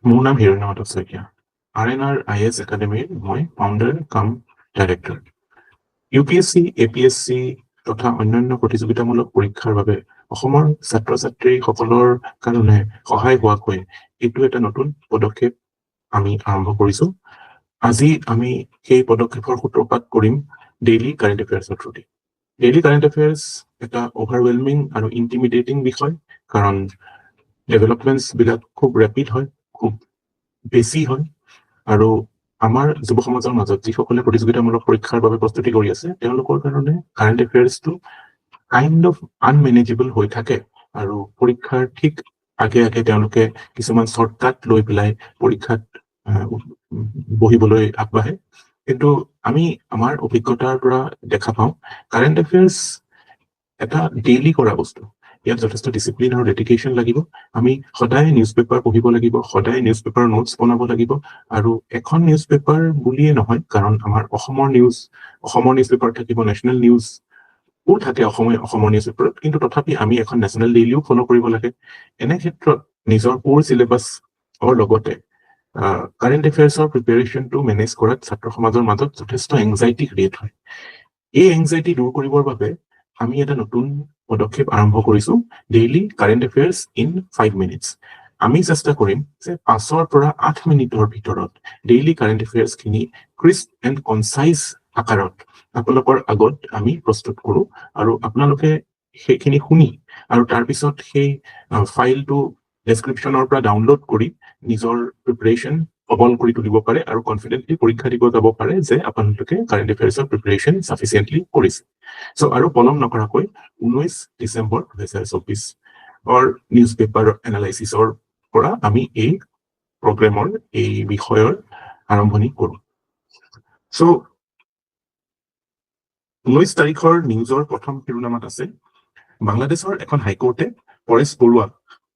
মোৰ নাম Hiranya Madhav Saikia. RNR IS একাডেমীৰ মই ফাউণ্ডাৰ কাম ডাইৰেক্টৰ। UPSC, APSC তথা অন্যান্য প্ৰতিযোগিতামূলক পৰীক্ষাৰ বাবে অসমৰ ছাত্ৰ-ছাত্ৰীসকলৰ কাৰণে সহায় হোৱাকৈ এইটো এটা নতুন পদক্ষেপ আমি আৰম্ভ কৰিছো। আজি আমি সেই পদক্ষেপৰ সূত্ৰপাত কৰিম ডেইলি কাৰেণ্ট এফেয়াৰ্ছৰ থ্ৰুদি। ডেইলি কাৰেণ্ট এফেয়াৰ্ছ এটা অভাৰৱেলমিং আৰু ইণ্টিমিডিয়েটিং বিষয়, কাৰণ ডেভেলপমেণ্টছ বিলাক খুব ৰেপিড হয়, খুব বেছি হয়, আৰু আমাৰ যুৱ সমাজৰ মাজত যিসকলে প্ৰতিযোগিতামূলক পৰীক্ষাৰ বাবে প্ৰস্তুতি কৰি আছে তেওঁলোকৰ কাৰণে কাৰেণ্ট এফেয়াৰ্ছটো কাইণ্ড অফ আনমেনেজেবল হৈ থাকে, আৰু পৰীক্ষাৰ ঠিক আগে আগে তেওঁলোকে কিছুমান শ্বৰ্টকাট লৈ পেলাই পৰীক্ষাত বহিবলৈ আগবাঢ়ে। কিন্তু আমি আমাৰ অভিজ্ঞতাৰ পৰা দেখা পাওঁ কাৰেণ্ট এফেয়াৰ্ছ এটা ডেইলি কৰা বস্তু। ইয়াত যথেষ্ট ডিচিপ্লিন আৰু ডেডিকেশ্যন লাগিব। আমি সদায় নিউজ পেপাৰ পঢ়িব লাগিব, সদায় নিউজ পেপাৰ নোটছ বনাব লাগিব, আৰু এখন নিউজ পেপাৰ বুলিয়ে নহয়, কাৰণ আমাৰ অসমৰ নিউজ পেপাৰ থাকিব, নেশ্যনেল নিউজও থাকে অসমৰ নিউজ পেপাৰত, কিন্তু তথাপি আমি এখন নেশ্যনেল ডেইলিও ফ'ল' কৰিব লাগে। এনে ক্ষেত্ৰত নিজৰ কোৰ চিলেবাছৰ লগতে কাৰেণ্ট এফেয়াৰ্ছৰ প্ৰিপেৰেশ্যনটো মেনেজ কৰাত ছাত্ৰ সমাজৰ মাজত যথেষ্ট এংজাইটি ক্ৰিয়েট হয়। এই এংজাইটি দূৰ কৰিবৰ বাবে আমি এটা নতুন পদক্ষেপ আৰম্ভ কৰিছো, daily current affairs in 5 minutes. আমি চেষ্টা কৰিম যে 5 পৰা 8 মিনিটৰ ভিতৰত ডেইলি কাৰেণ্ট এফেয়াৰ্ছখিনি ক্ৰিস্প এণ্ড কনচাইজ আকাৰত আপোনালোকৰ আগত আমি প্ৰস্তুত কৰোঁ, আৰু আপোনালোকে সেইখিনি শুনি আৰু তাৰপিছত সেই ফাইলটো ডেছক্ৰিপশ্যনৰ পৰা ডাউনলোড কৰি নিজৰ প্ৰিপাৰেশ্যন সবল কৰি তুলিব পাৰে আৰু কনফিডেণ্টলি পৰীক্ষা দিব যাব পাৰে যে আপোনালোকে কাৰেণ্ট এফেয়াৰ্ছৰ প্ৰিপাৰেশ্যন ছাফিচিয়েণ্টলি কৰিছে। চ' আৰু পলম নকৰাকৈ 19 ডিচেম্বৰ 2024 নিউজ পেপাৰ এনালাইচিছৰ পৰা আমি এই প্ৰগ্ৰেমৰ এই বিষয়ৰ আৰম্ভণি কৰোঁ। চ' 19 তাৰিখৰ নিউজৰ প্ৰথম শিৰোনামাত আছে, বাংলাদেশৰ এখন হাইকোৰ্টে পৰেশ বৰুৱা,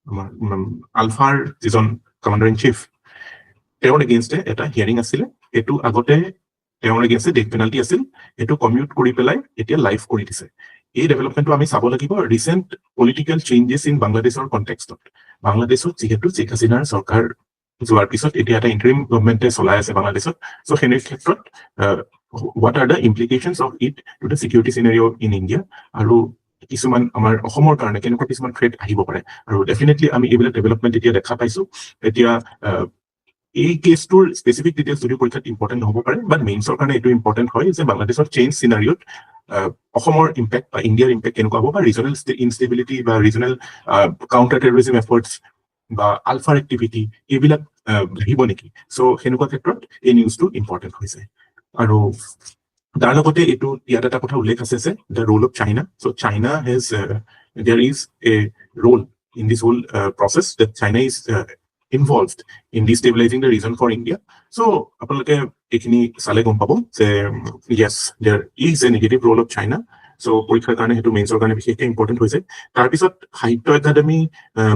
আমাৰ আলফাৰ যিজন কমাণ্ডাৰ ইন চিফ, তেওঁৰ এগেইনষ্টে এটা হিয়াৰিং আছিলে। এইটো আগতে তেওঁৰ এগেইনষ্টে ডেথ পেনাল্টি আছিল, এইটো কমিউট কৰি পেলাই এতিয়া লাইভ কৰি দিছে। এই ডেভেলপমেণ্টটো আমি চাব লাগিব ৰিচেণ্ট পলিটিকেল চেঞ্জেছ ইন বাংলাদেশৰ কণ্টেক্সটত। বাংলাদেশত যিহেতু শ্বেখ হাছিনাৰ চৰকাৰ যোৱাৰ পিছত এতিয়া এটা ইণ্টাৰিম গভৰ্ণমেণ্টে চলাই আছে বাংলাদেশত, চ' সেনে ক্ষেত্ৰত what are the implications of it to the security scenario in India, আৰু কিছুমান আমাৰ অসমৰ কাৰণে কেনেকুৱা কিছুমান থ্ৰেট আহিব পাৰে, আৰু ডেফিনেটলি আমি এইবিলাক ডেভেলপমেণ্ট এতিয়া দেখা পাইছো। এতিয়া এই কেছটোৰ স্পেচিফিক ডিটেইলছ যদিও পৰীক্ষাত ইম্পৰ্টেণ্ট নহ'ব পাৰে, বাট মেইনছৰ কাৰণে এইটো ইম্পৰ্টেণ্ট হয় যে বাংলাদেশৰ চেঞ্জ চিনাৰিঅ'ত অসমৰ ইম্পেক্ট বা ইণ্ডিয়াৰ ইম্পেক্ট কেনেকুৱা হ'ব, বা ৰিজনেল ইনষ্টেবিলিটি বা ৰিজনেল কাউণ্টাৰ টেৰৰিজিম এফৰ্টছ বা আলফাৰ এক্টিভিটি এইবিলাক আহিব নেকি। চ' সেনেকুৱা ক্ষেত্ৰত এই নিউজটো ইম্পৰ্টেণ্ট হৈছে। আৰু তাৰ লগতে এইটো ইয়াত এটা কথা উল্লেখ আছে যে the role of China. So' China has there is a role in this whole process, that China is involved in destabilizing the region for India. So আপোনালোকে এইখিনি চালে গম পাব যে yes, there is a negative role of China. So পৰীক্ষাৰ কাৰণে সেইটো মেইনছৰ কাৰণে বিশেষকৈ ইম্পৰ্টেণ্ট হৈছে। তাৰপিছত সাহিত্য একাডেমী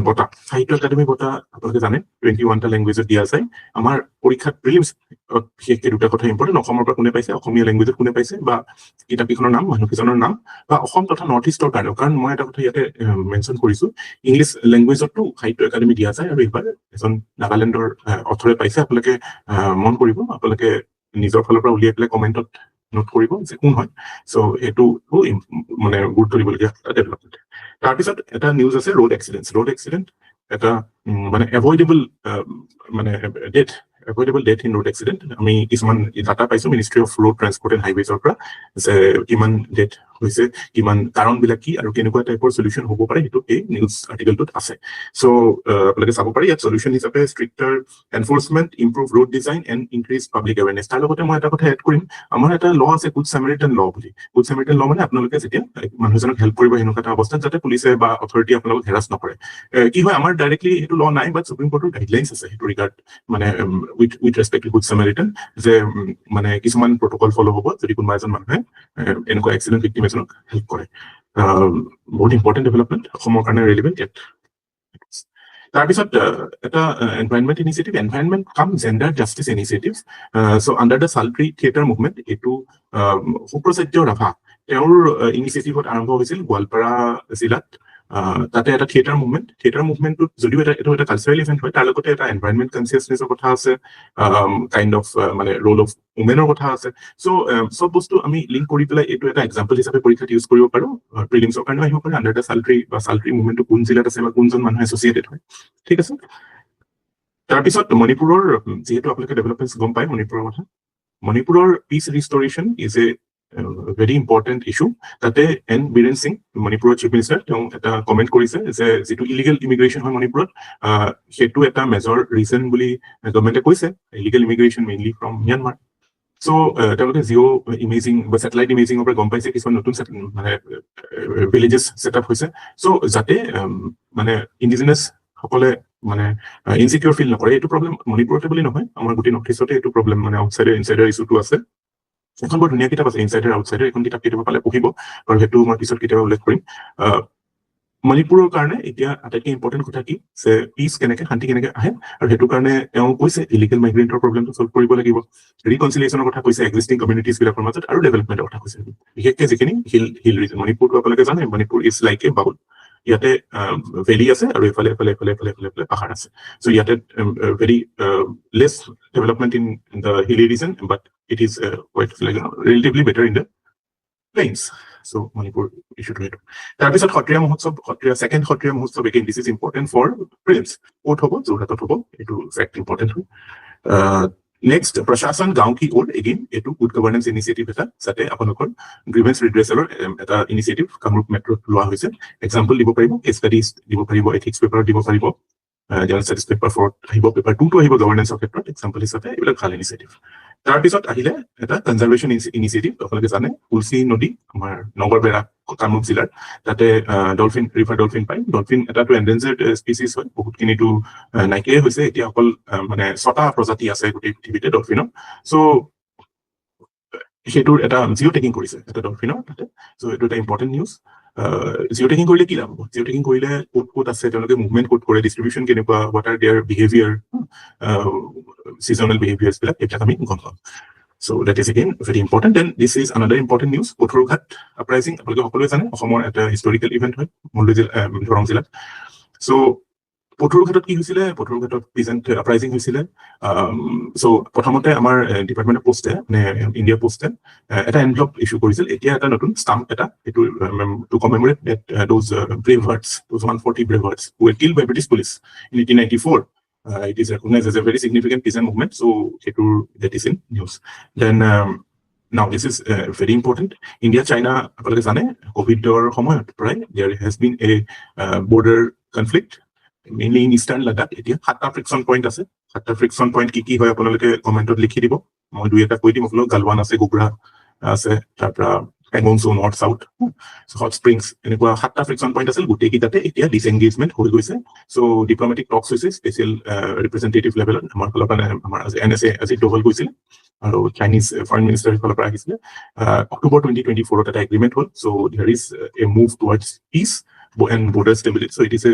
বঁটা আপোনালোকে জানে 21টা লেংগুৱেজত দিয়া যায়। আমাৰ পৰীক্ষাত প্ৰিলিমছ বিশেষকৈ দুটা কথা ইম্পৰ্টেণ্ট, অসমৰ পৰা কোনে পাইছে, অসমীয়া লেংগুৱেজত কোনে পাইছে, বা কিতাপকেইখনৰ নাম, মানুহকেইজনৰ নাম, বা অসম তথা নৰ্থ ইষ্টৰ কাৰণেও, কাৰণ মই এটা কথা ইয়াতে মেনশ্যন কৰিছো, ইংলিছ লেংগুৱেজতো সাহিত্য একাডেমী দিয়া যায়, আৰু এইবাৰ এজন নাগালেণ্ডৰ অথৰে পাইছে। আপোনালোকে মন কৰিব, আপোনালোকে নিজৰ ফালৰ পৰা উলিয়াই পেলাই কমেণ্টত নোট কৰিব যে কোন হয়। চ' এইটো মানে গুৰুত্ব দিবলগীয়া ডেভেলপমেণ্ট। তাৰপিছত এটা নিউজ আছে ৰোড এক্সিডেণ্ট, এটা মানে avoidable death in road accident. আমি কিছুমান ডাটা পাইছো ministry of road transport and হাইৱেজৰ পৰা, যে কিমান ডেথ হৈছে, কিমান কাৰণবিলাক কি, আৰু কেনেকুৱা টাইপৰ চলিউশ্যন হ'ব পাৰে, সেইটো এই নিউজ আৰ্টিকেলটোত আছে। চ' আপোনালোকে চাব পাৰি। ইয়াত চলিউশ্যন হিচাপে stricter enforcement, improve road design and increase public awareness. তাৰ লগতে মই এটা কথা এড কৰিম, আমাৰ এটা ল আছে গুড ছামাৰিটান ল বুলি। গুড ছামাৰিটান ল মানে আপোনালোকে যেতিয়া মানুহ এজনক হেল্প কৰিব সেনেকুৱা এটা অৱস্থাত যাতে পুলিচে বা অথৰিটি আপোনালোকক হেৰাছ নকৰে। কি হয়, আমাৰ ডাইৰেক্টলি সেইটো ল নাই, বাট সুপ্ৰিম কোৰ্টৰ গাইডলাইনছ আছে সেইটো ৰিগাৰ্ড, মানে উইথ ৰেচপেক্ট টু গুড ছামাৰিটান, যে মানে কিছুমান প্ৰট'কল ফ'ল' হ'ব যদি কোনোবা এজন মানুহে এনেকুৱা এক্সিডেণ্ট ভিক্টিম এজনক হেল্প কৰে। বহুত ইম্পৰ্টেণ্ট ডেভেলপমেণ্ট, অসমৰ কাৰণে ৰেলিভেণ্ট ইয়াত। তাৰপিছত এটা এনভাইৰনমেণ্ট কাম gender justice initiative. So' under the sal tree theatre movement, এইটো সুপ্ৰচাৰ্য ৰাভা তেওঁৰ ইনিচিয়েটিভত আৰম্ভ হৈছিল গোৱালপাৰা জিলাত, তাতে এটা থিয়েটাৰ মুভমেণ্টটোত যদিও এটা কালচাৰেল ইভেণ্ট হয় তাৰ লগতে এটা এনভাইৰনমেণ্ট কনচিয়াছনেছৰ কথা আছে কাইণ্ড অফ মানে ৰোল অফ উমেনৰ কথা আছে চ' চব বস্তু আমি লিংক কৰি পেলাই এইটো এটা এক্সাম্পল হিচাপে পৰীক্ষাত ইউজ কৰিব পাৰোঁ প্ৰিলিমছৰ কাৰণেও আহিব পাৰে আণ্ডাৰ দ্য চালট্ৰি মুভমেণ্টটো কোন জিলাত আছে বা কোনজন মানুহ এছ'চিয়েটেড হয় ঠিক আছে তাৰপিছত মণিপুৰৰ যিহেতু আপোনালোকে ডেভেলপমেণ্টছ গম পায় মণিপুৰৰ কথা মণিপুৰৰ peace restoration is a very important issue তাতে এন বীৰেন সিং মণিপুৰৰ চিফ মিনিষ্টাৰ তেওঁ এটা কমেণ্ট কৰিছে যে যিটো ইলিগেল ইমিগ্ৰেশ্যন হয় মণিপুৰত সেইটো এটা মেজৰ ৰিজন বুলি গভৰ্ণমেণ্টে কৈছে illegal immigration mainly from Myanmar so' তেওঁলোকে জিঅ' ইমেজিং বা ছেটেলাইট ইমেজিঙৰ পৰা গম পাইছে কিছুমান নতুন মানে ভিলেজেছ ছেটআপ হৈছে চ' যাতে মানে ইণ্ডিজিনাছ সকলে মানে ইনচিকিউৰ ফিল নকৰে এইটো প্ৰব্লেম মণিপুৰতে বুলি নহয় আমাৰ গোটেই নৰ্থ ইষ্টতে এইটো প্ৰব্লেম মানে আউটচাইডাৰ ইনচাইডাৰ ইছ্যুটো আছে এখন বৰ ধুনীয়া কিতাপ আছে ইনচাইডাৰ আউটচাইডাৰ এখন কিতাপ কেতিয়াবা পালে পঢ়িব আৰু সেইটো মই পিছত কেতিয়াবা উল্লেখ কৰিম মণিপুৰৰ কাৰণে এতিয়া আটাইতকৈ ইম্পৰ্টেণ্ট কথা কি যে পিচ কেনেকে শান্তি কেনেকে আহে আৰু সেইটো কাৰণে তেওঁ কৈছে ইলিগেল মাইগ্ৰেণ্টৰ প্ৰব্লেমটো চল্ভ কৰিব লাগিব ৰিকনচিলিয়েশ্যনৰ কথা কৈছে এক্সিষ্টিং কমিউনিটিজ বিলাকৰ মাজত আৰু ডেভেলপমেণ্টৰ কথা কৈছে বিশেষকৈ যিখিনি হিল ৰিজন মণিপুৰটো আপোনালোকে জানে Manipur is like a bowl ইয়াতে ভেলি আছে আৰু এফালে পাহাৰ আছে চ' ইয়াতে very less development in the hilly region but it is quite like relatively better in the plains so' Manipur ইছ্যুটো সেইটো তাৰপিছত Sattriya second Sattriya Mahotsav again this is important for prelims ক'ত হ'ব যোৰহাটত হ'ব এইটো ফেক্ট ইম্পৰ্টেণ্ট হয় নেক্সট প্ৰশাসন গাঁও কি ওৰ এগেইন এইটো গুড গভৰ্নেন্স ইনিচিয়েটিভ এটা যাতে আপোনালোকৰ গ্ৰিভেন্স ৰিড্ৰেচেলৰ এটা ইনিচিয়েটিভ কামৰূপ মেট্ৰত লোৱা হৈছে এক্সাম্পল দিব পাৰিব কেছ ষ্টাডিজ দিব পাৰিব এথিক্স পেপাৰ দিব পাৰিব জেনেৰেল ষ্টাডিজ পেপাৰ 4 আহিব পেপাৰ 2 আহিব গভৰ্নেন্সৰ ক্ষেত্ৰত এক্সাম্পল হিচাপে এইবিলাক ভাল ইনিচিয়েটিভ তাৰপিছত আহিলে এটা কনজাৰভেশ্যন ইনিচিয়েটিভ আপোনালোকে জানে তুলসী নদী আমাৰ নগৰবেৰা কামৰূপ জিলাৰ তাতে ৰিভাৰ ডলফিন পায় ডলফিন এটাটো এণ্ডেঞ্জাৰ্ড স্পিচিছ হয় বহুতখিনিতো নাইকিয়াই হৈছে এতিয়া অকল মানে 6টা প্ৰজাতি আছে গোটেই পৃথিৱীতে ডলফিনৰ চ' সেইটোৰ এটা জিঅ' টেকিং কৰিছে এটা ডলফিনৰ তাতে চ' এইটো এটা ইম্পৰ্টেণ্ট নিউজ জিঅ' টেকিং কৰিলে কি লাভ হ'ব জিঅ' টেকিং কৰিলে ক'ত আছে তেওঁলোকে মুভমেণ্ট ক'ত কৰে ডিষ্ট্ৰিবিউশ্যন কেনেকুৱা what are their behaviour seasonal behaviours বিলাক এইবিলাক আমি গম পাম so' that is again very important then this is another important news Patharughat uprising আপোনালোকে সকলোৱে জানে অসমৰ এটা হিষ্টৰিকেল ইভেণ্ট হয় দৰং জিলাত চ' পথৰুঘাটত কি হৈছিলে পথৰুঘাটত পিজেণ্ট আপৰাইজিং হৈছিলে চ' প্ৰথমতে আমাৰ ডিপাৰ্টমেণ্ট অফ পোষ্টে মানে ইণ্ডিয়া পোষ্টে এটা এনভলপ ইছ্যু কৰিছিল এতিয়া এটা নতুন ষ্টাম্প এটা এইটো to commemorate that those brave hearts those 140 brave hearts who wer killed by British police in 1894 it is recognized as a very significant peasant movement so that is in news then now this is very important India China আপোনালোকে জানে কোভিডৰ সময়ত প্ৰায় there has been a border conflict mainly in eastern Ladakh এতিয়া 7টা friction point আছে 7টা friction point কি হয় আপোনালোকে কমেণ্টত লিখি দিব মই দুই এটা কৈ দিম আপোনালোক গালৱান আছে গোগ্ৰা আছে তাৰপৰা পেংগংছু নৰ্থ চাউথ হট স্প্ৰিংছ এনেকুৱা 7টা ফ্ৰিকশন পইণ্ট আছিল গোটেইকেইটাতে এতিয়া ডিসএংগেজমেণ্ট হৈ গৈছে চ' ডিপ্ল'মেটিক টক্স হৈছে স্পেচিয়েল ৰিপ্ৰেজেণ্টেটিভ লেভেলত আমাৰ ফালৰ পৰা আমাৰ NSA আজি ডবল গৈছিলে আৰু চাইনিজ ফৰেইন মিনিষ্টাৰৰ ফালৰ পৰা আহিছিলে অক্টোবৰ 2024 এটা এগ্ৰিমেণ্ট হ'ল so' there is a move towards peace and border stability. So it is a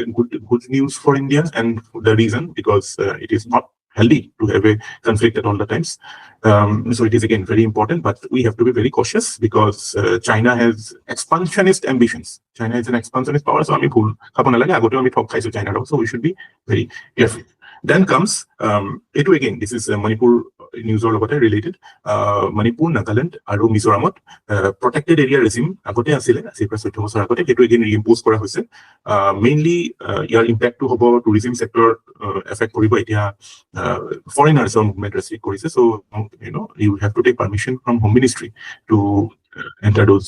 good news for India, and the reason because it is not healthy to have a conflict at all the times. So it is again very important, but we have to be very cautious because China has expansionist ambitions. China is an expansionist power, so ami bhul khabo nalage agote ami thok khaisu China ro, so we should be very careful. Then comes etu again this is Manipur news or logote related Manipur Nagaland aru Mizoramot protected area regime agote asile asir pra 14 bosor agote etu again reimpose kora hoise mainly your impact to hobo tourism sector affect koribo etia foreigners movement restrict korise so you know you have to take permission from home ministry to enter those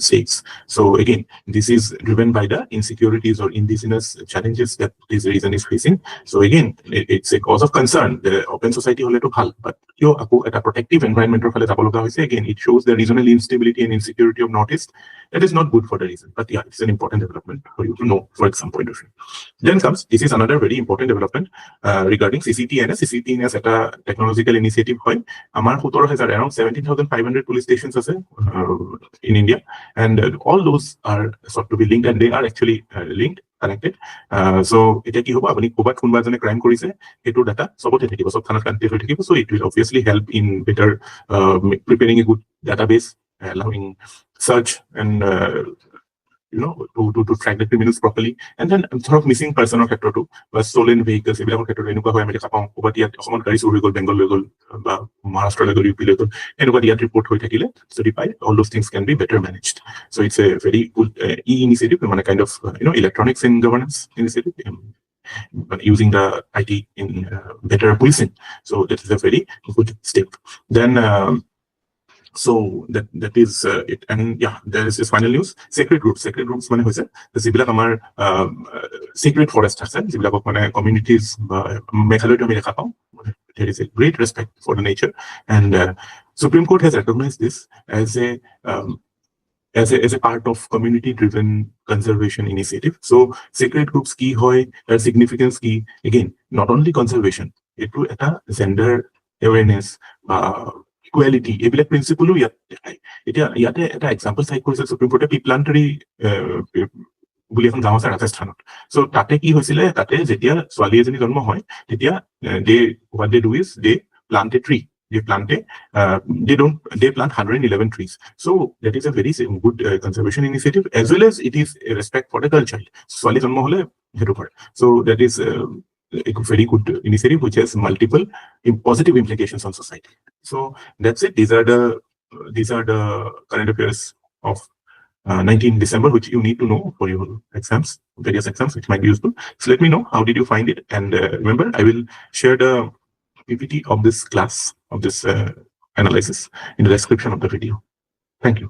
states so again this is driven by the insecurities or indigenous challenges that this region is facing so again it's a cause of concern the open society hole to bhal but yo ako eta protective environment phale jabo loga hoise again it shows the regional instability and insecurity of northeast that is not good for the region but yeah it's an important development for you to know for some point of view then comes this is another very important development regarding CCTNS eta technological initiative hoy amar 17000 around 17500 police stations ase in India and all those are sort to be linked and they are actually linked connected so eta ki hobo apuni kobat kunba jane crime korise etu data sobote thakibo sob thanat connected hoi thakibo so it will obviously help in better preparing a good database allowing search and to track the criminals properly. And then sort of missing person ক্ষেত্ৰতো বা stolen vehicles এইবিলাকৰ ক্ষেত্ৰত এনেকুৱা হয় আমি দেখা পাওঁ ক'ৰবাত ইয়াত অসমত গাড়ী চুৰি হৈ গ'ল, বেংগল লৈ গ'ল বা মহাৰাষ্ট্ৰলৈ গ'ল, ইউপি লৈ গ'ল, এনেকুৱা ইয়াত ৰিপৰ্ট হৈ থাকিলে যদি পায়, all those things can be better managed. So it's a very good initiative, মানে kind of electronics in governance initiative, but using the IT in better policing. So that is a very good step. Then so that is it. And yeah, there is this final news. Sacred groups মানে হৈছে যিবিলাক আমাৰ sacred forest আছে, যিবিলাকক মানে communities বা মেঘালয়ত আমি দেখা পাওঁ, there is a great respect for the nature, and Supreme Court has recognized this as a part of community driven conservation initiative. So sacred groups কি হয়, their significance কি, again not only conservation, এটো এটা gender awareness বা equality এইবিলাক প্ৰিন্সিপলো ইয়াত দেখায়। এতিয়া ইয়াতে এটা এক্সাম্পল চাইট কৰিছে সুপ্ৰিম কোৰ্টে, পিপলান্টাৰী বুলি এখন গাঁও আছে ৰাজস্থানত। চ' তাতে কি হৈছিলে, তাতে যেতিয়া ছোৱালী এজনী জন্ম হয় তেতিয়া what they do is they plant a tree. They plant 111 trees. So that is a very good conservation initiative, as well as it is a respect for the girl child. ছোৱালী জন্ম হলে সেইটো কৰে। So that is a very good initiative which has multiple positive implications on society. So that's it. These are the current affairs of 19 December, which you need to know for your exams, various exams, which might be useful. So let me know how did you find it, and remember I will share the PPT of this class, of this analysis, in the description of the video. Thank you.